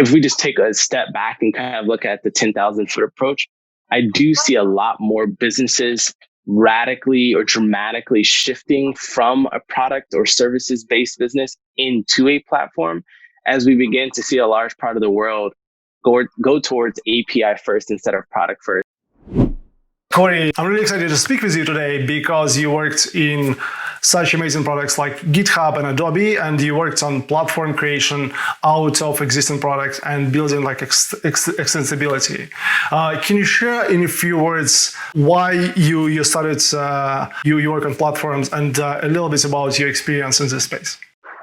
if we just take a step back and kind of look at the 10,000 foot approach, I do see a lot more businesses radically or dramatically shifting from a product or services based business into a platform as we begin to see a large part of the world go towards API first instead of product first. Corey, I'm really excited to speak with you today because you worked in such amazing products like GitHub and Adobe, and you worked on platform creation out of existing products and building like extensibility. Can you share in a few words why you started, you work on platforms, and a little bit about your experience in this space?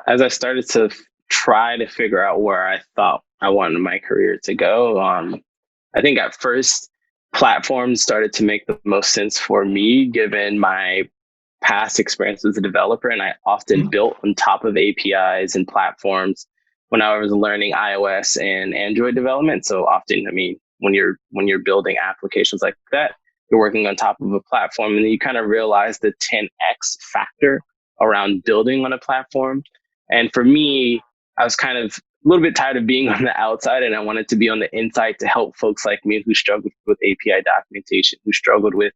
As I started to try to figure out where I thought I wanted my career to go, I think at first, platforms started to make the most sense for me, given my past experience as a developer. And I often built on top of APIs and platforms when I was learning iOS and Android development. So often, I mean, when you're building applications like that, you're working on top of a platform, and then you kind of realize the 10x factor around building on a platform. And for me, I was kind of a little bit tired of being on the outside, and I wanted to be on the inside to help folks like me who struggled with API documentation, who struggled with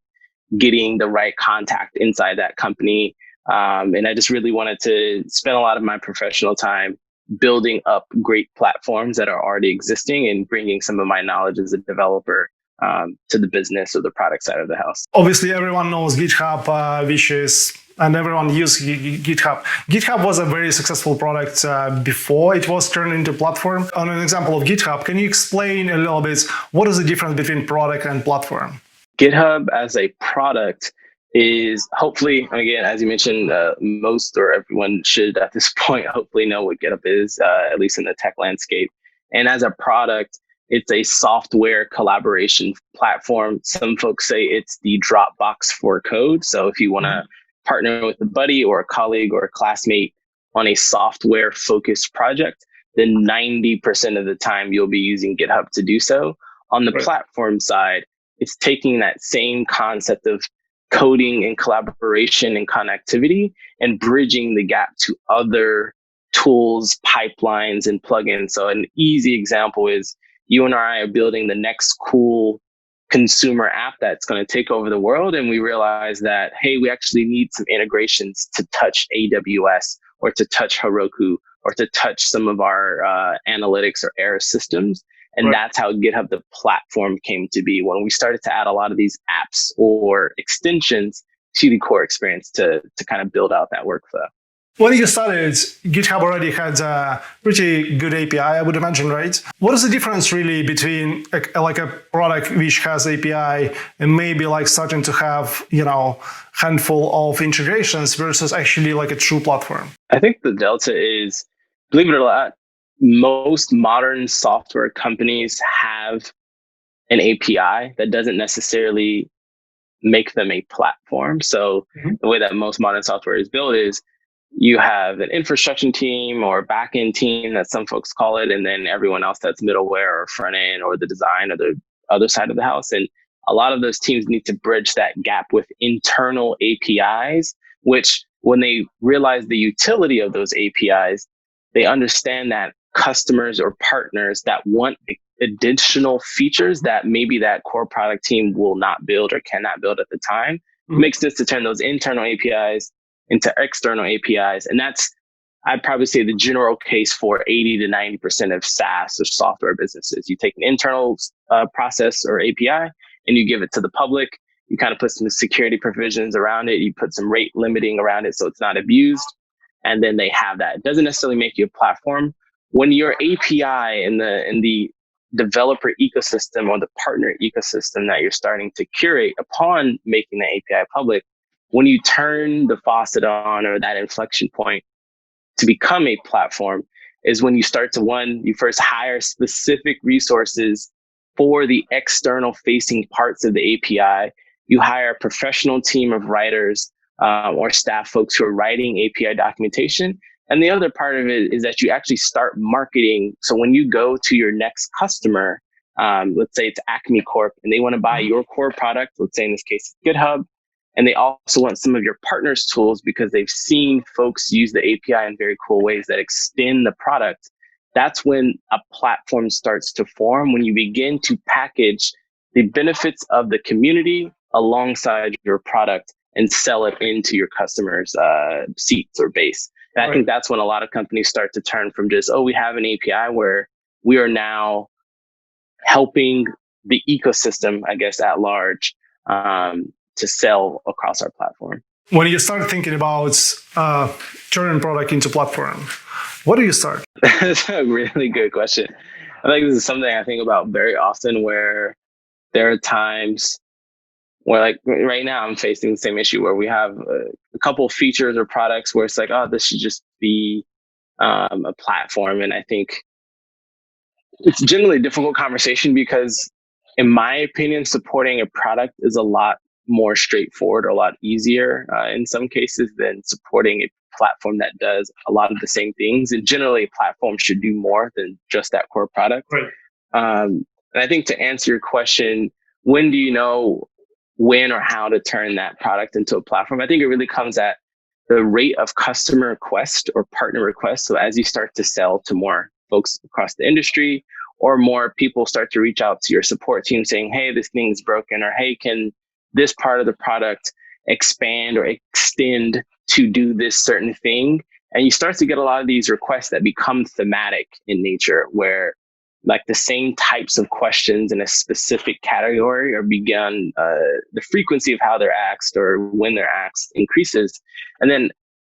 getting the right contact inside that company. And I just really wanted to spend a lot of my professional time building up great platforms that are already existing and bringing some of my knowledge as a developer to the business or the product side of the house. Obviously, everyone knows GitHub, and everyone uses GitHub. GitHub was a very successful product before it was turned into platform. On an example of GitHub, can you explain a little bit what is the difference between product and platform? GitHub as a product is hopefully, again, as you mentioned, most or everyone should at this point hopefully know what GitHub is, at least in the tech landscape. And as a product, it's a software collaboration platform. Some folks say it's the Dropbox for code. So if you want to partner with a buddy or a colleague or a classmate on a software focused project, then 90% of the time you'll be using GitHub to do so. On the platform side, it's taking that same concept of coding and collaboration and connectivity and bridging the gap to other tools, pipelines, and plugins. So an easy example is you and I are building the next cool consumer app that's going to take over the world. And we realize that, hey, we actually need some integrations to touch AWS or to touch Heroku or to touch some of our analytics or error systems. And that's how GitHub, the platform, came to be when we started to add a lot of these apps or extensions to the core experience to kind of build out that workflow. When you started, GitHub already had a pretty good API, I would imagine, right? What is the difference really between like a product which has API and maybe like starting to have, handful of integrations versus actually like a true platform? I think the delta is, believe it or not, most modern software companies have an API that doesn't necessarily make them a platform. So the way that most modern software is built is you have an infrastructure team or back-end team that some folks call it, and then everyone else that's middleware or front end or the design or the other side of the house. And a lot of those teams need to bridge that gap with internal APIs, which when they realize the utility of those APIs, they understand that customers or partners that want additional features that maybe that core product team will not build or cannot build at the time, it makes sense to turn those internal APIs into external APIs. And that's, I'd probably say, the general case for 80 to 90% of SaaS or software businesses. You take an internal process or API and you give it to the public. You kind of put some security provisions around it. You put some rate limiting around it so it's not abused. And then they have that. It doesn't necessarily make you a platform. When your API in the developer ecosystem or the partner ecosystem that you're starting to curate upon making the API public, when you turn the faucet on or that inflection point to become a platform is when you start to, you first hire specific resources for the external facing parts of the API. You hire a professional team of writers or staff folks who are writing API documentation. And the other part of it is that you actually start marketing. So when you go to your next customer, let's say it's Acme Corp, and they want to buy your core product, let's say in this case, it's GitHub, and they also want some of your partners' tools because they've seen folks use the API in very cool ways that extend the product. that's when a platform starts to form, when you begin to package the benefits of the community alongside your product and sell it into your customers' seats or base. And I think that's when a lot of companies start to turn from just, oh, we have an API, where we are now helping the ecosystem, I guess, at large, to sell across our platform. When you start thinking about turning product into platform, what do you start? That's a really good question. I think this is something I think about very often, where there are times where, like right now, I'm facing the same issue where we have a couple of features or products where it's like, oh, this should just be a platform. And I think it's generally a difficult conversation because, in my opinion, supporting a product is a lot more straightforward or a lot easier in some cases than supporting a platform that does a lot of the same things. And generally, a platform should do more than just that core product. Right. And I think, to answer your question, when do you know when or how to turn that product into a platform? I think it really comes at the rate of customer request or partner request. So as you start to sell to more folks across the industry, or more people start to reach out to your support team saying, hey, this thing's broken, or hey, can this part of the product expand or extend to do this certain thing? And you start to get a lot of these requests that become thematic in nature, where like the same types of questions in a specific category are begun, the frequency of how they're asked or when they're asked increases. And then,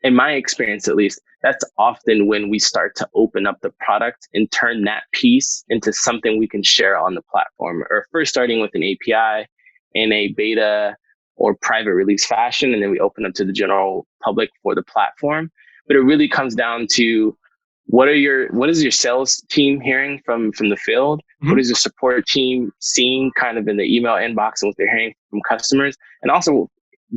in my experience, at least, that's often when we start to open up the product and turn that piece into something we can share on the platform, or first starting with an API in a beta or private release fashion, and then we open up to the general public for the platform. But it really comes down to, what is your sales team hearing from the field? Mm-hmm. What is your support team seeing kind of in the email inbox and what they're hearing from customers? And also,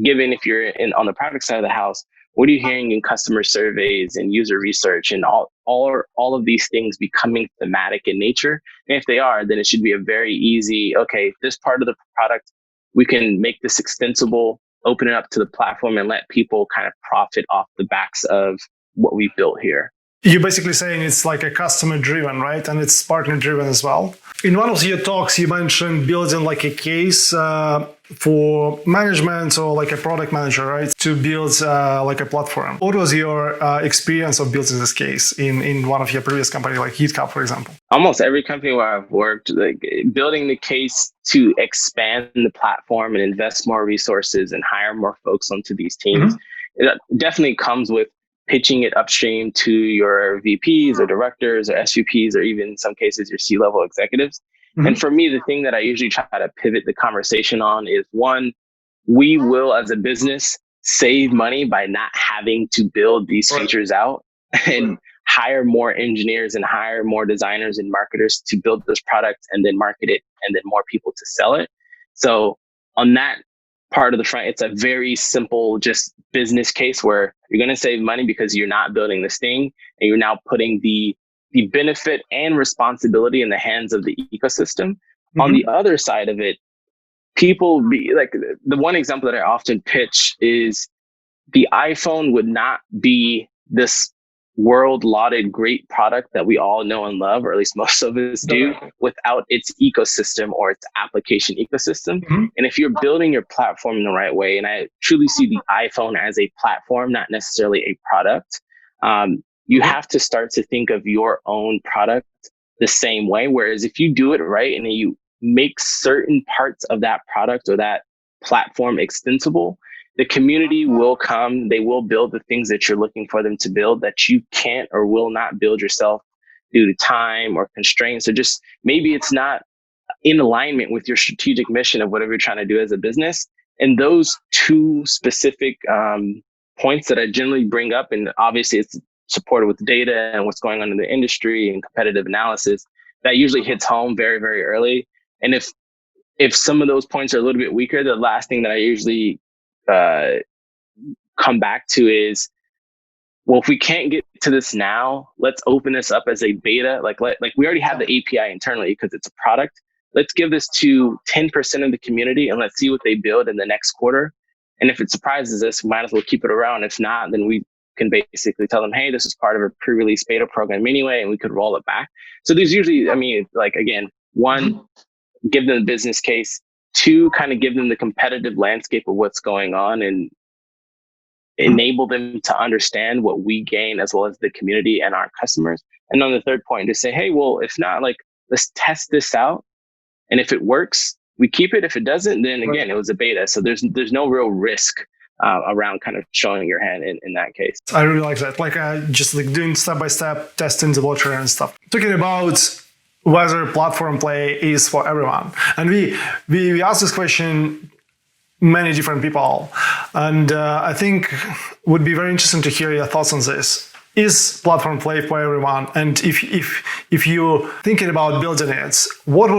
given if you're on the product side of the house, what are you hearing in customer surveys and user research, and all of these things becoming thematic in nature? And if they are, then it should be a very easy, okay, this part of the product, we can make this extensible, open it up to the platform, and let people kind of profit off the backs of what we built here. You're basically saying it's like a customer driven, right? And it's partner driven as well. In one of your talks, you mentioned building like a case for management or like a product manager, right? To build like a platform. What was your experience of building this case in one of your previous companies, like GitHub, for example? Almost every company where I've worked, like building the case to expand the platform and invest more resources and hire more folks onto these teams, mm-hmm. It definitely comes with pitching it upstream to your VPs or directors or SVPs, or even in some cases your C-level executives. Mm-hmm. And for me, the thing that I usually try to pivot the conversation on is, one, we will as a business save money by not having to build these features out and hire more engineers and hire more designers and marketers to build this product and then market it and then more people to sell it. So on that part of the front, it's a very simple, just business case where you're going to save money because you're not building this thing, and you're now putting the benefit and responsibility in the hands of the ecosystem. Mm-hmm. On the other side of it, people be like, the one example that I often pitch is, the iPhone would not be this world lauded great product that we all know and love, or at least most of us do, without its ecosystem or its application ecosystem. Mm-hmm. And if you're building your platform in the right way, and I truly see the iPhone as a platform, not necessarily a product, you have to start to think of your own product the same way. Whereas if you do it right and you make certain parts of that product or that platform extensible, the community will come, they will build the things that you're looking for them to build that you can't or will not build yourself due to time or constraints, or just maybe it's not in alignment with your strategic mission of whatever you're trying to do as a business. And those two specific points that I generally bring up, and obviously it's supported with data and what's going on in the industry and competitive analysis, that usually hits home very, very early. And if some of those points are a little bit weaker, the last thing that I usually come back to is, well, if we can't get to this now, let's open this up as a beta. Like we already have the API internally because it's a product. Let's give this to 10% of the community and let's see what they build in the next quarter. And if it surprises us, we might as well keep it around. If not, then we can basically tell them, hey, this is part of a pre-release beta program anyway, and we could roll it back. So there's usually, I mean, like, again, one, give them the business case. Two, kind of give them the competitive landscape of what's going on and enable them to understand what we gain as well as the community and our customers. And on the third point, to say, hey, well, if not, like, let's test this out. And if it works, we keep it. If it doesn't, then again, it was a beta. So there's no real risk around kind of showing your hand in that case. I really like that. Like just like doing step-by-step testing the watcher and stuff. Talking about whether platform play is for everyone. And we asked this question many different people. And I think would be very interesting to hear your thoughts on this. Is platform play for everyone? And if you're thinking about building it, what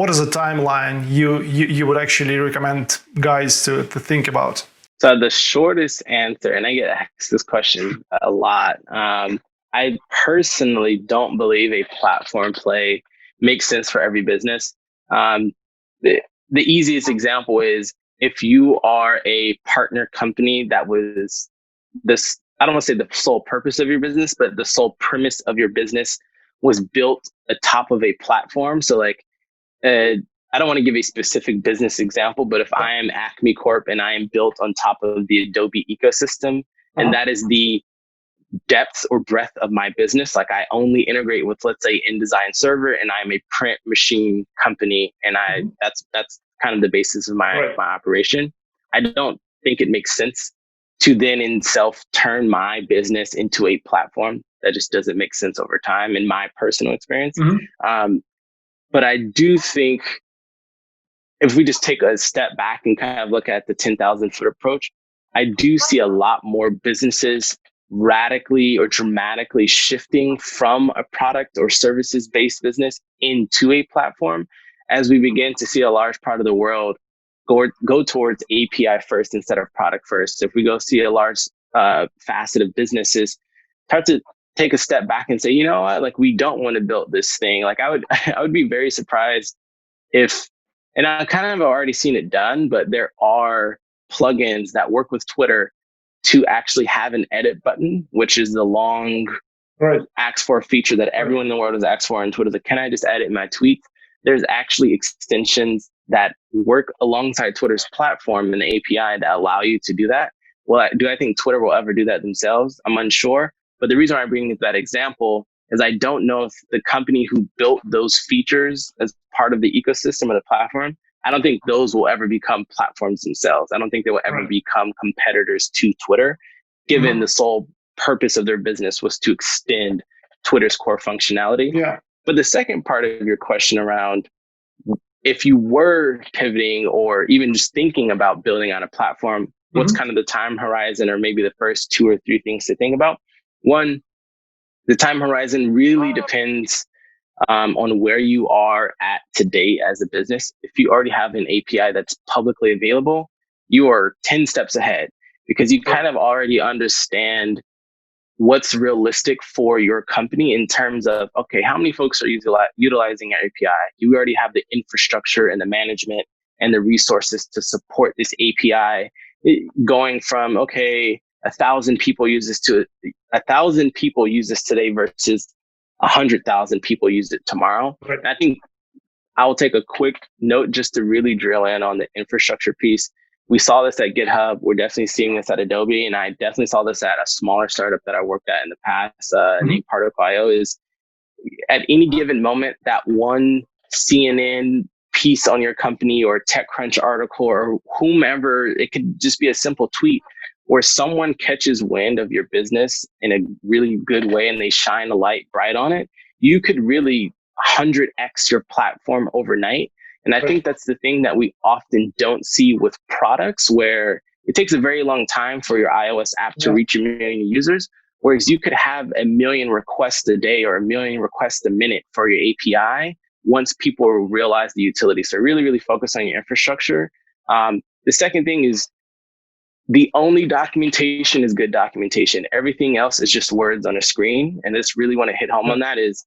is the timeline you would actually recommend guys to think about? So the shortest answer, and I get asked this question a lot, I personally don't believe a platform play makes sense for every business. The easiest example is if you are a partner company that was this, I don't want to say the sole purpose of your business, but the sole premise of your business was built atop of a platform. So like, I don't want to give a specific business example, but if I am Acme Corp and I am built on top of the Adobe ecosystem, and that is the depth or breadth of my business, like I only integrate with, let's say, InDesign Server, and I'm a print machine company, and that's kind of the basis of my operation. I don't think it makes sense to then in self turn my business into a platform. That just doesn't make sense over time in my personal experience. But I do think if we just take a step back and kind of look at the 10,000 foot approach, I do see a lot more businesses radically or dramatically shifting from a product or services based business into a platform as we begin to see a large part of the world go towards API first instead of product first. If we go see a large facet of businesses start to take a step back and say, you know what, like we don't want to build this thing. Like I would be very surprised if, and I kind of already seen it done, but there are plugins that work with Twitter to actually have an edit button, which is the long asked for feature that everyone in the world has asked for on Twitter. Like, can I just edit my tweets? There's actually extensions that work alongside Twitter's platform and the API that allow you to do that. Well, do I think Twitter will ever do that themselves? I'm unsure. But the reason why I bring that example is I don't know if the company who built those features as part of the ecosystem or the platform, I don't think those will ever become platforms themselves. I don't think they will ever become competitors to Twitter, given the sole purpose of their business was to extend Twitter's core functionality. Yeah. But the second part of your question around if you were pivoting or even just thinking about building on a platform, what's kind of the time horizon or maybe the first 2 or 3 things to think about? One, the time horizon really depends on where you are at today as a business. If you already have an API that's publicly available, you are 10 steps ahead because you kind of already understand what's realistic for your company in terms of, okay, how many folks are utilizing your API? You already have the infrastructure and the management and the resources to support this API going from, okay, 1,000 people use this to 1,000 people use this today versus 100,000 people use it tomorrow. And I think I'll take a quick note just to really drill in on the infrastructure piece. We saw this at GitHub. We're definitely seeing this at Adobe. And I definitely saw this at a smaller startup that I worked at in the past, named Particle.io, is at any given moment, that one CNN piece on your company or TechCrunch article or whomever, it could just be a simple tweet where someone catches wind of your business in a really good way and they shine a light bright on it. You could really 100x your platform overnight. And I think that's the thing that we often don't see with products, where it takes a very long time for your iOS app to reach 1 million users, whereas you could have 1 million requests a day or 1 million requests a minute for your API once people realize the utility. So really, really focus on your infrastructure. The second thing is the only documentation is good documentation. Everything else is just words on a screen. And this really want to hit home on that is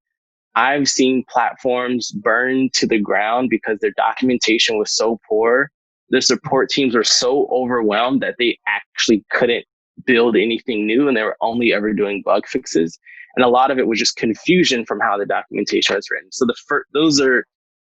I've seen platforms burn to the ground because their documentation was so poor. The support teams were so overwhelmed that they actually couldn't build anything new, and they were only ever doing bug fixes. And a lot of it was just confusion from how the documentation was written. So those are,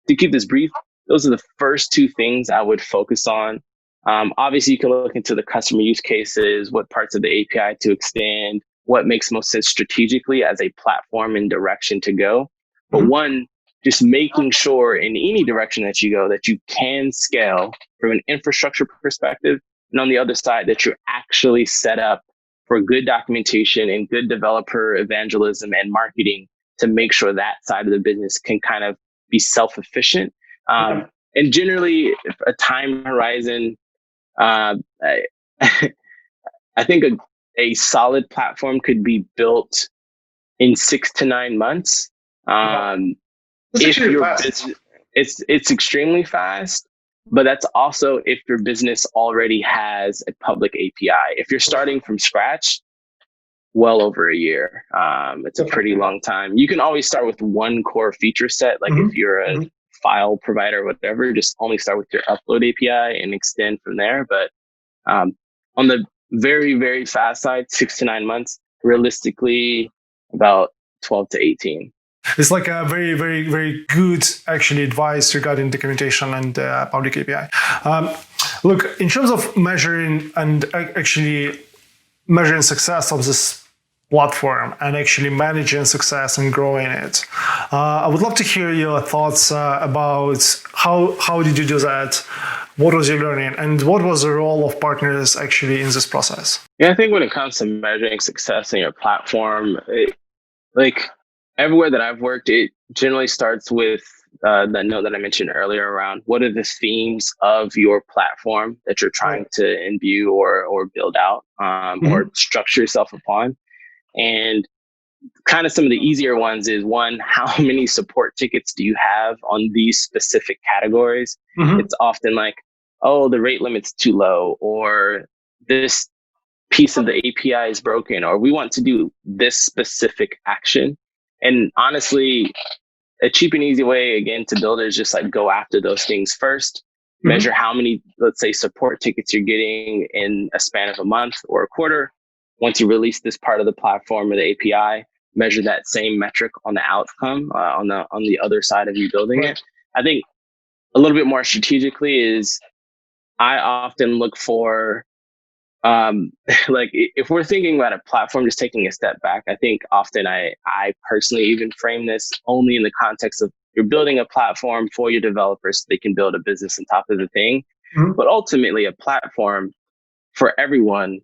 to keep this brief, those are the first two things I would focus on. Obviously, you can look into the customer use cases, what parts of the API to extend, what makes most sense strategically as a platform and direction to go. But one, just making sure in any direction that you go that you can scale from an infrastructure perspective. And on the other side, that you're actually set up for good documentation and good developer evangelism and marketing to make sure that side of the business can kind of be self-efficient. And generally, a time horizon, I, I think a solid platform could be built in 6 to 9 months. If your business, it's extremely fast, but that's also if your business already has a public API. If you're starting from scratch, well over a year. It's a pretty long time. You can always start with one core feature set. Like if you're a file provider or whatever, just only start with your upload API and extend from there. But on the very, very fast side, 6 to 9 months, realistically about 12 to 18. It's like a very, very, very good actually advice regarding documentation and public API. Look, in terms of measuring and actually measuring success of this platform and actually managing success and growing it, I would love to hear your thoughts about how did you do that? What was your learning, and what was the role of partners actually in this process? Yeah, I think when it comes to measuring success in your platform, everywhere that I've worked, it generally starts with that note that I mentioned earlier around what are the themes of your platform that you're trying to imbue or build out or structure yourself upon. And kind of some of the easier ones is one, how many support tickets do you have on these specific categories? It's often like, oh, the rate limit's too low, or this piece of the API is broken, or we want to do this specific action. And honestly, a cheap and easy way, again, to build it is just like go after those things first, measure how many, let's say, support tickets you're getting in a span of a month or a quarter. Once you release this part of the platform or the API, measure that same metric on the outcome on the other side of you building it. I think a little bit more strategically is I often look for like if we're thinking about a platform, just taking a step back, I think often I personally even frame this only in the context of you're building a platform for your developers so they can build a business on top of the thing. But ultimately, a platform for everyone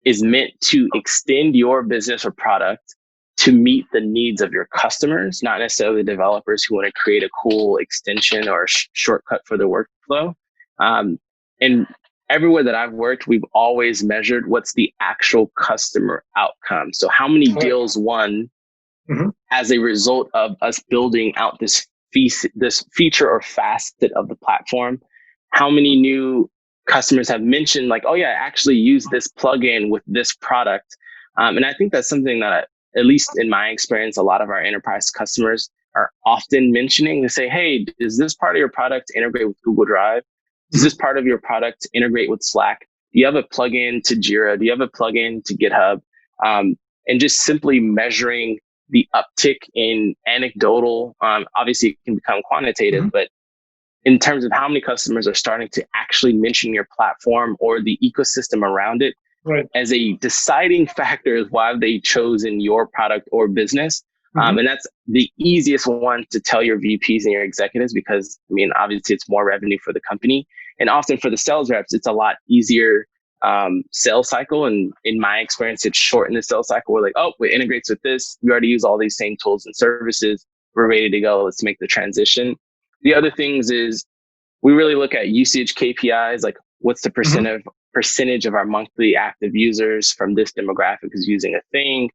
is meant to extend your business or product to meet the needs of your customers, not necessarily the developers who want to create a cool extension or shortcut for the workflow. And everywhere that I've worked, we've always measured what's the actual customer outcome. So how many deals won as a result of us building out this feature or facet of the platform? How many new customers have mentioned like, oh yeah, I actually use this plugin with this product. And I think that's something that, at least in my experience, a lot of our enterprise customers are often mentioning. They say, hey, does this part of your product integrate with Google Drive? Does this part of your product integrate with Slack? Do you have a plugin to Jira? Do you have a plugin to GitHub? And just simply measuring the uptick in anecdotal, obviously it can become quantitative, but in terms of how many customers are starting to actually mention your platform or the ecosystem around it as a deciding factor is why they chosen your product or business. And that's the easiest one to tell your VPs and your executives because, I mean, obviously it's more revenue for the company. And often for the sales reps, it's a lot easier sales cycle. And in my experience, it's shortened the sales cycle. We're like, oh, it integrates with this. We already use all these same tools and services. We're ready to go. Let's make the transition. The other things is we really look at usage KPIs, like what's the percentage of our monthly active users from this demographic is using a thing.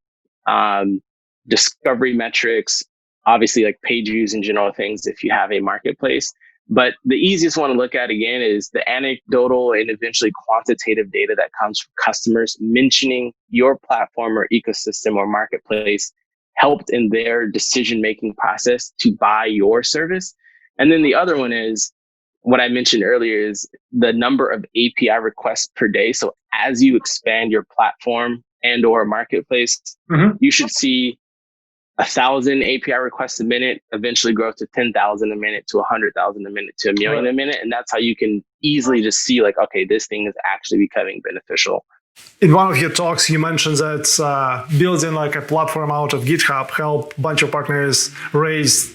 Discovery metrics, obviously like page views and general things if you have a marketplace. But the easiest one to look at again is the anecdotal and eventually quantitative data that comes from customers mentioning your platform or ecosystem or marketplace helped in their decision-making process to buy your service. And then the other one is what I mentioned earlier is the number of API requests per day. So as you expand your platform and or marketplace, you should see 1,000 API requests a minute, eventually grow to 10,000 a minute, to 100,000 a minute, to a million a minute. And that's how you can easily just see like, okay, this thing is actually becoming beneficial. In one of your talks, you mentioned that building like a platform out of GitHub helped a bunch of partners raise,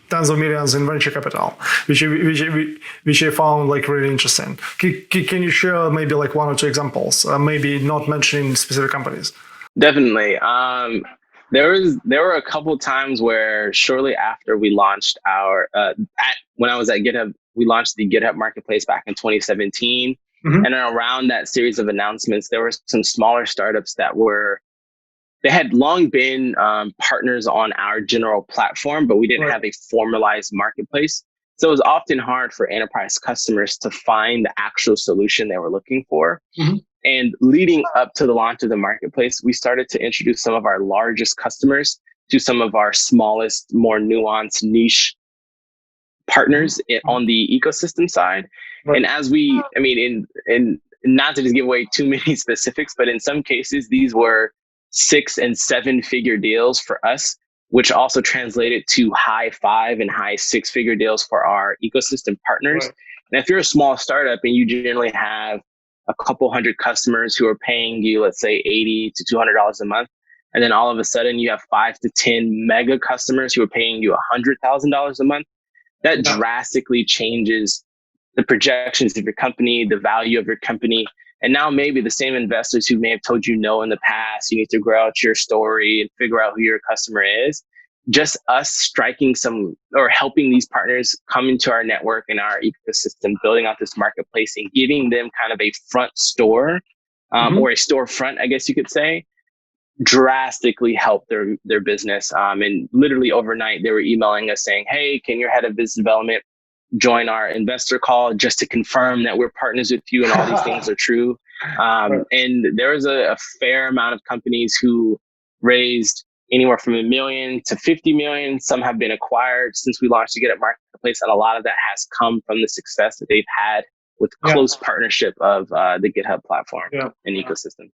tens of millions in venture capital, which I found like really interesting. Can you share maybe like one or two examples, maybe not mentioning specific companies? Definitely. There were a couple times where shortly after we launched when I was at GitHub, we launched the GitHub Marketplace back in 2017. And around that series of announcements, there were some smaller startups they had long been partners on our general platform, but we didn't have a formalized marketplace. So it was often hard for enterprise customers to find the actual solution they were looking for. And leading up to the launch of the marketplace, we started to introduce some of our largest customers to some of our smallest, more nuanced niche partners on the ecosystem side. And as in not to just give away too many specifics, but in some cases, these were 6 and 7 figure deals for us, which also translated to high 5 and high 6 figure deals for our ecosystem partners. And if you're a small startup and you generally have a couple hundred customers who are paying you, let's say $80 to $200 a month, and then all of a sudden you have 5 to 10 mega customers who are paying you $100,000 a month, that drastically changes the projections of your company, the value of your company. And now maybe the same investors who may have told you no in the past, you need to grow out your story and figure out who your customer is. Just us striking some or helping these partners come into our network and our ecosystem, building out this marketplace and giving them kind of a front store or a storefront, I guess you could say, drastically helped their business. And literally overnight, they were emailing us saying, hey, can your head of business development join our investor call just to confirm that we're partners with you and all these things are true. And there was a fair amount of companies who raised anywhere from $1 million to $50 million. Some have been acquired since we launched the GitHub Marketplace, and a lot of that has come from the success that they've had with close partnership of the GitHub platform and ecosystem.